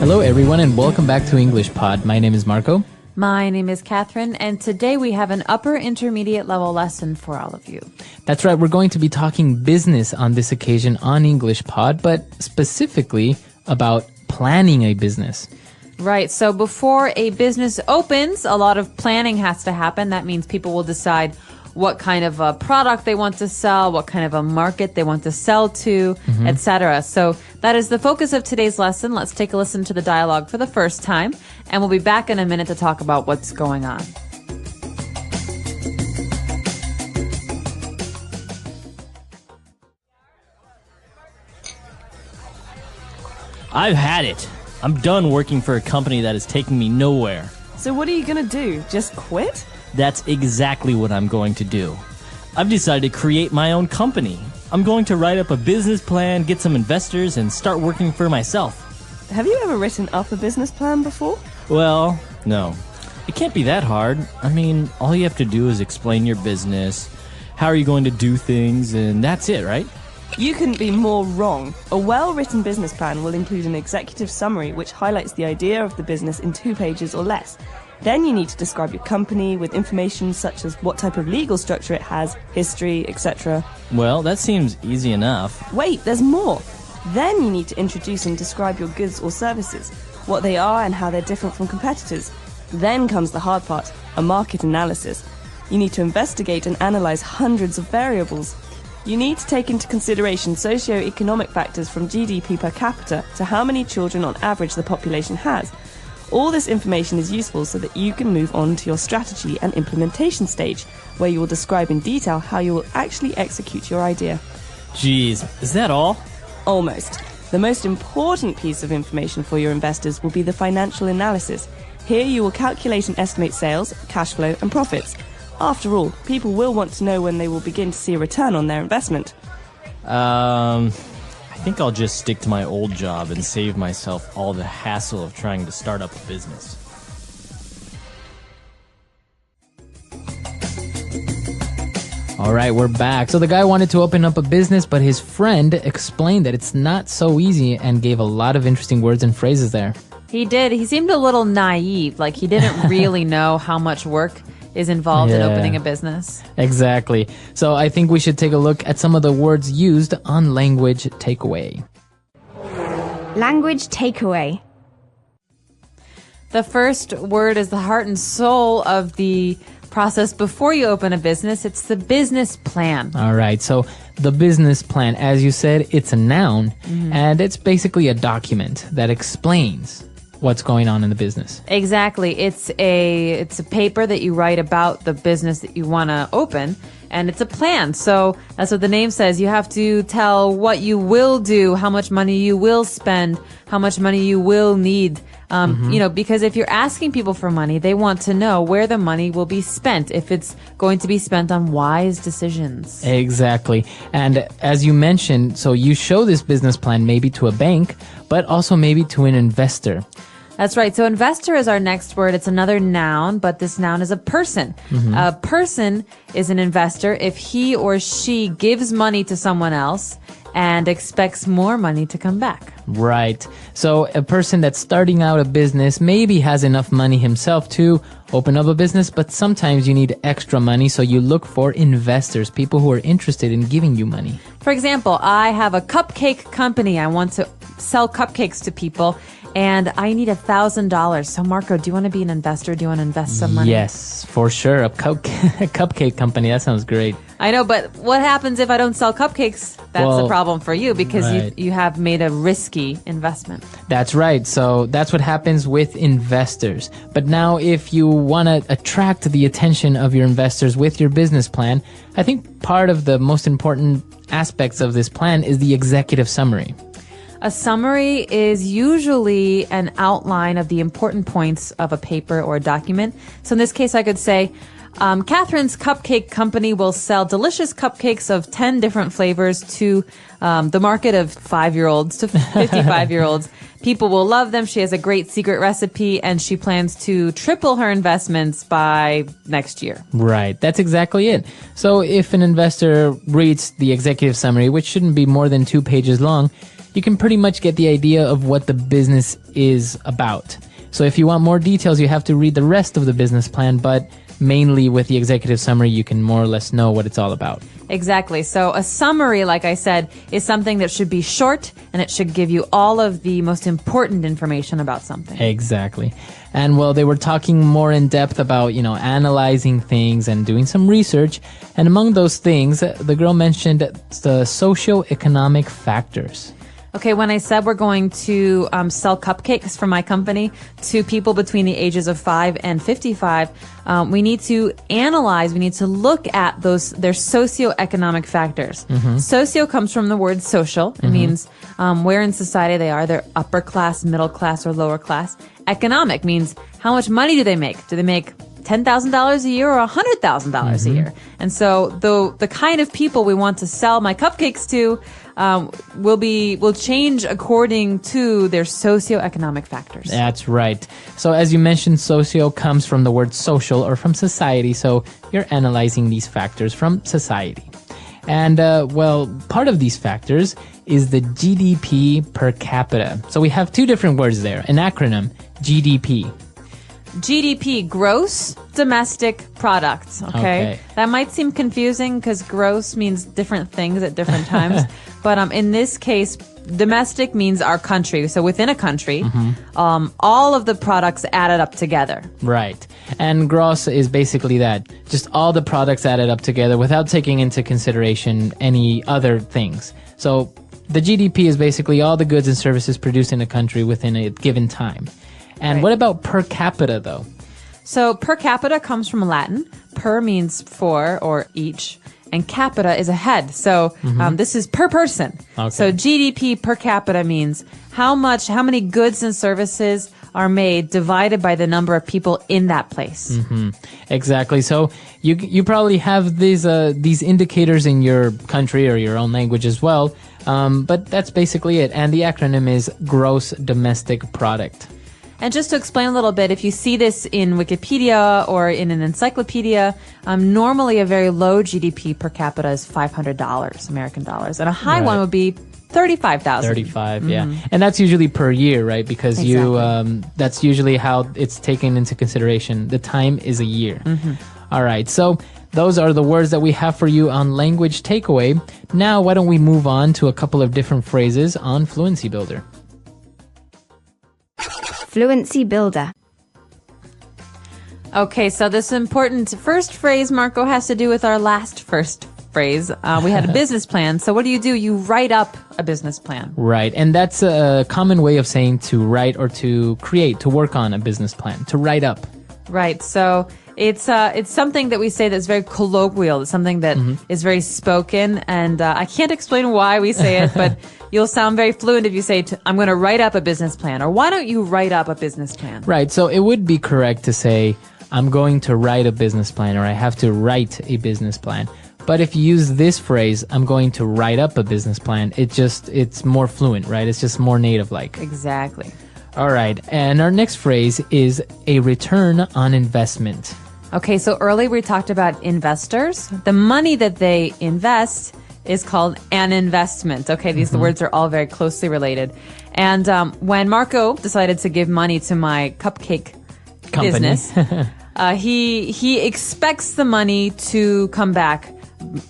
Hello everyone and welcome back to English Pod. My name is Marco. My name is Catherine, and today we have an upper intermediate level lesson for all of you. That's right, we're going to be talking business on this occasion on English Pod, but specifically about planning a business. Right, so before a business opens, a lot of planning has to happen. That means people will decide what kind of a product they want to sell, what kind of a market they want to sell to, etc. So that is the focus of today's lesson. Let's take a listen to the dialogue for the first time, and we'll be back in a minute to talk about what's going on. I've had it. I'm done working for a company that is taking me nowhere. So what are you gonna do? Just quit? That's exactly what I'm going to do. I've decided to create my own company. I'm going to write up a business plan, get some investors, and start working for myself. Have you ever written up a business plan before? Well, no. It can't be that hard. I mean, all you have to do is explain your business, how are you going to do things, and that's it, right? You couldn't be more wrong. A well-written business plan will include an executive summary which highlights the idea of the business in 2 pages or less. Then you need to describe your company with information such as what type of legal structure it has, history, etc. Well, that seems easy enough. Wait, there's more. Then you need to introduce and describe your goods or services, what they are and how they're different from competitors. Then comes the hard part, a market analysis. You need to investigate and analyze hundreds of variables. You need to take into consideration socio-economic factors from GDP per capita to how many children on average the population has. All this information is useful so that you can move on to your strategy and implementation stage, where you will describe in detail how you will actually execute your idea. Geez, is that all? Almost. The most important piece of information for your investors will be the financial analysis. Here you will calculate and estimate sales, cash flow, and profits. After all, people will want to know when they will begin to see a return on their investment. I think I'll just stick to my old job and save myself all the hassle of trying to start up a business. All right, we're back. So the guy wanted to open up a business, but his friend explained that it's not so easy and gave a lot of interesting words and phrases there. He did. He seemed a little naive, like he didn't really know how much work is involved in opening a business. Exactly. So I think we should take a look at some of the words used on Language Takeaway. Language takeaway. The first word is the heart and soul of the process before you open a business. It's the business plan. All right. So the business plan, as you said, it's a noun, and it's basically a document that explains what's going on in the business. Exactly. It's a paper that you write about the business that you want to open, and it's a plan. So that's what the name says. You have to tell what you will do, how much money you will spend, how much money you will need. Because if you're asking people for money, they want to know where the money will be spent, if it's going to be spent on wise decisions. Exactly. And as you mentioned, so you show this business plan maybe to a bank, but also maybe to an investor. That's right. So investor is our next word. It's another noun, but this noun is a person. A person is an investor if he or she gives money to someone else and expects more money to come back. Right. So a person that's starting out a business maybe has enough money himself to open up a business, but sometimes you need extra money, so you look for investors, people who are interested in giving you money. For example, I have a cupcake company. I want to sell cupcakes to people, and I need $1,000. So Marco, do you want to be an investor? Do you want to invest some money? Yes, for sure. A cupcake company. That sounds great. I know, but what happens if I don't sell cupcakes? That's the problem for you, because you have made a risky investment. That's right. So that's what happens with investors. But now if you want to attract the attention of your investors with your business plan, I think part of the most important aspects of this plan is the executive summary. A summary is usually an outline of the important points of a paper or a document. So in this case, I could say, Catherine's Cupcake Company will sell delicious cupcakes of 10 different flavors to the market of 5-year-olds to 55-year-olds. People will love them. She has a great secret recipe, and she plans to triple her investments by next year. Right. That's exactly it. So if an investor reads the executive summary, which shouldn't be more than 2 pages long, you can pretty much get the idea of what the business is about. So if you want more details, you have to read the rest of the business plan, but mainly with the executive summary, you can more or less know what it's all about. Exactly. So a summary, like I said, is something that should be short and it should give you all of the most important information about something. Exactly. And well, they were talking more in depth about, analyzing things and doing some research. And among those things, the girl mentioned the socioeconomic factors. Okay, when I said we're going to sell cupcakes from my company to people between the ages of 5 and 55, we need to analyze, we need to look at their socioeconomic factors. Socio comes from the word social. It means where in society they are. They're upper class, middle class, or lower class. Economic means how much money do they make? Do they make $10,000 a year or $100,000 a year? And so the kind of people we want to sell my cupcakes to will change according to their socioeconomic factors. That's right. So as you mentioned, socio comes from the word social or from society. So you're analyzing these factors from society. And part of these factors is the GDP per capita. So we have two different words there, an acronym, GDP. GDP, gross domestic products, okay? That might seem confusing because gross means different things at different times. But in this case, domestic means our country. So within a country, all of the products added up together. Right. And gross is basically that. Just all the products added up together without taking into consideration any other things. So the GDP is basically all the goods and services produced in a country within a given time. And what about per capita, though? So per capita comes from Latin. Per means for or each, and capita is a head. So this is per person. Okay. So GDP per capita means how many goods and services are made divided by the number of people in that place. Exactly. So you probably have these indicators in your country or your own language as well. But that's basically it. And the acronym is gross domestic product. And just to explain a little bit, if you see this in Wikipedia or in an encyclopedia, normally a very low GDP per capita is $500 American dollars, and a high one would be 35,000. 35, yeah. And that's usually per year, right? Because that's usually how it's taken into consideration. The time is a year. All right. So those are the words that we have for you on Language Takeaway. Now, why don't we move on to a couple of different phrases on Fluency Builder? Fluency Builder. Okay, so this important first phrase, Marco, has to do with our last first phrase. We had a business plan. So what do? You write up a business plan. Right. And that's a common way of saying to write or to create, to work on a business plan, to write up. Right. So it's something that we say that's very colloquial. It's something that is very spoken. And I can't explain why we say it, but you'll sound very fluent if you say, I'm going to write up a business plan. Or why don't you write up a business plan? Right. So it would be correct to say, I'm going to write a business plan, or I have to write a business plan. But if you use this phrase, I'm going to write up a business plan, it's more fluent, right? It's just more native-like. Exactly. All right. And our next phrase is a return on investment. Okay, so earlier we talked about investors. The money that they invest is called an investment. Okay, the words are all very closely related. And when Marco decided to give money to my cupcake business, he expects the money to come back.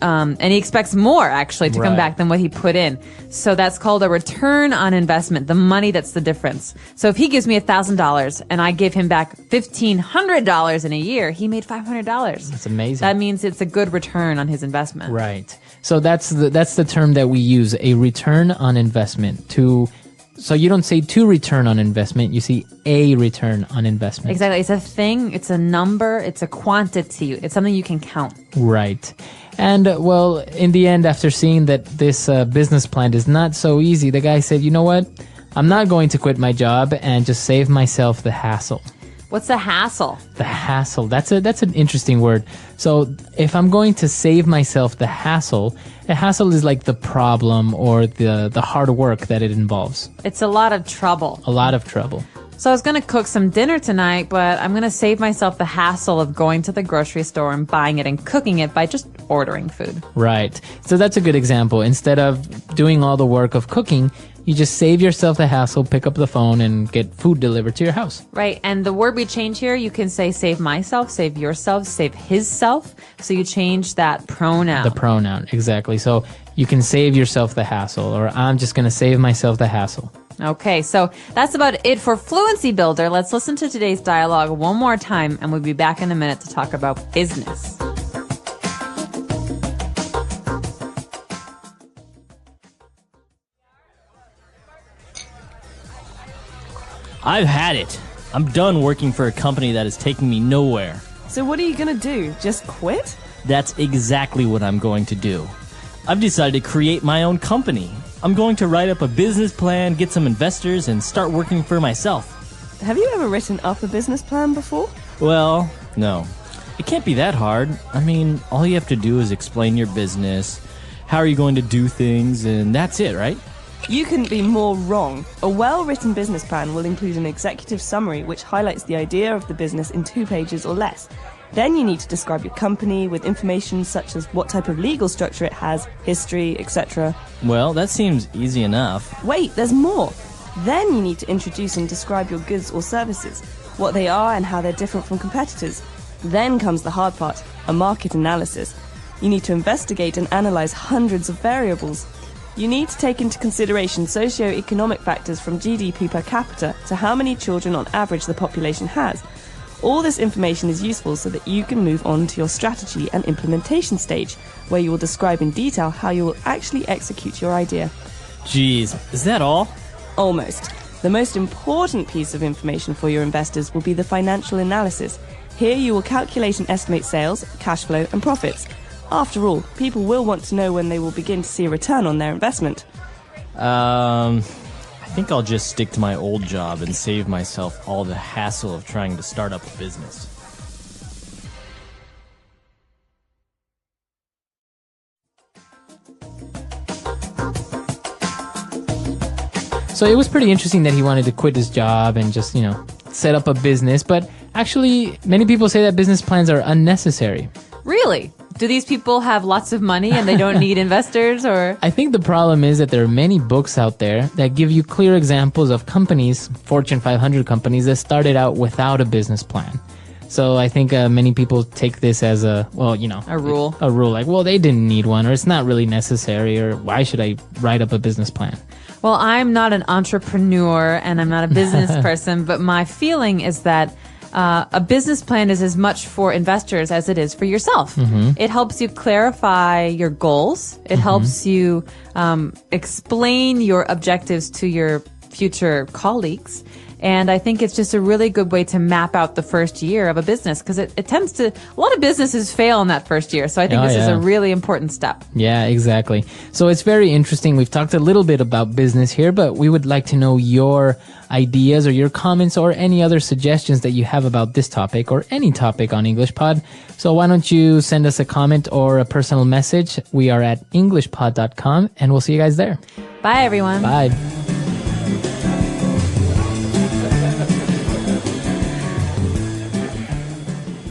And he expects more, actually, to come back than what he put in. So that's called a return on investment, the money that's the difference. So if he gives me $1,000 and I give him back $1,500 in a year, he made $500. That's amazing. That means it's a good return on his investment. Right. So that's the term that we use, a return on investment. So you don't say to return on investment, you see a return on investment. Exactly. It's a thing, it's a number, it's a quantity. It's something you can count. Right. And, well, in the end, after seeing that this business plan is not so easy, the guy said, you know what? I'm not going to quit my job and just save myself the hassle. What's a hassle? The hassle. That's an interesting word. So if I'm going to save myself the hassle is like the problem or the hard work that it involves. It's a lot of trouble. A lot of trouble. So I was going to cook some dinner tonight, but I'm going to save myself the hassle of going to the grocery store and buying it and cooking it by just ordering food. Right. So that's a good example. Instead of doing all the work of cooking, you just save yourself the hassle, pick up the phone, and get food delivered to your house. Right. And the word we change here, you can say save myself, save yourself, save his self. So you change that pronoun. The pronoun, exactly. So you can save yourself the hassle, or I'm just going to save myself the hassle. Okay, so that's about it for Fluency Builder. Let's listen to today's dialogue one more time, and we'll be back in a minute to talk about business. I've had it. I'm done working for a company that is taking me nowhere. So what are you going to do? Just quit? That's exactly what I'm going to do. I've decided to create my own company. I'm going to write up a business plan, get some investors, and start working for myself. Have you ever written up a business plan before? Well, no. It can't be that hard. I mean, all you have to do is explain your business, how are you going to do things, and that's it, right? You couldn't be more wrong. A well-written business plan will include an executive summary which highlights the idea of the business in 2 pages or less. Then you need to describe your company with information such as what type of legal structure it has, history, etc. Well, that seems easy enough. Wait, there's more. Then you need to introduce and describe your goods or services, what they are and how they're different from competitors. Then comes the hard part, a market analysis. You need to investigate and analyze hundreds of variables. You need to take into consideration socio-economic factors from GDP per capita to how many children on average the population has. All this information is useful so that you can move on to your strategy and implementation stage, where you will describe in detail how you will actually execute your idea. Geez, is that all? Almost. The most important piece of information for your investors will be the financial analysis. Here you will calculate and estimate sales, cash flow, and profits. After all, people will want to know when they will begin to see a return on their investment. I think I'll just stick to my old job and save myself all the hassle of trying to start up a business. So it was pretty interesting that he wanted to quit his job and just, set up a business. But actually, many people say that business plans are unnecessary. Really? Do these people have lots of money and they don't need investors, or? I think the problem is that there are many books out there that give you clear examples of companies, Fortune 500 companies, that started out without a business plan. So I think many people take this as a rule. A rule, like, well, they didn't need one, or it's not really necessary, or why should I write up a business plan? Well, I'm not an entrepreneur and I'm not a business person, but my feeling is that a business plan is as much for investors as it is for yourself. Mm-hmm. It helps you clarify your goals. It helps you explain your objectives to your future colleagues. And I think it's just a really good way to map out the first year of a business, because it tends to, a lot of businesses fail in that first year. So I think this is a really important step. Yeah, exactly. So it's very interesting. We've talked a little bit about business here, but we would like to know your ideas or your comments or any other suggestions that you have about this topic or any topic on EnglishPod. So why don't you send us a comment or a personal message? We are at EnglishPod.com, and we'll see you guys there. Bye, everyone. Bye.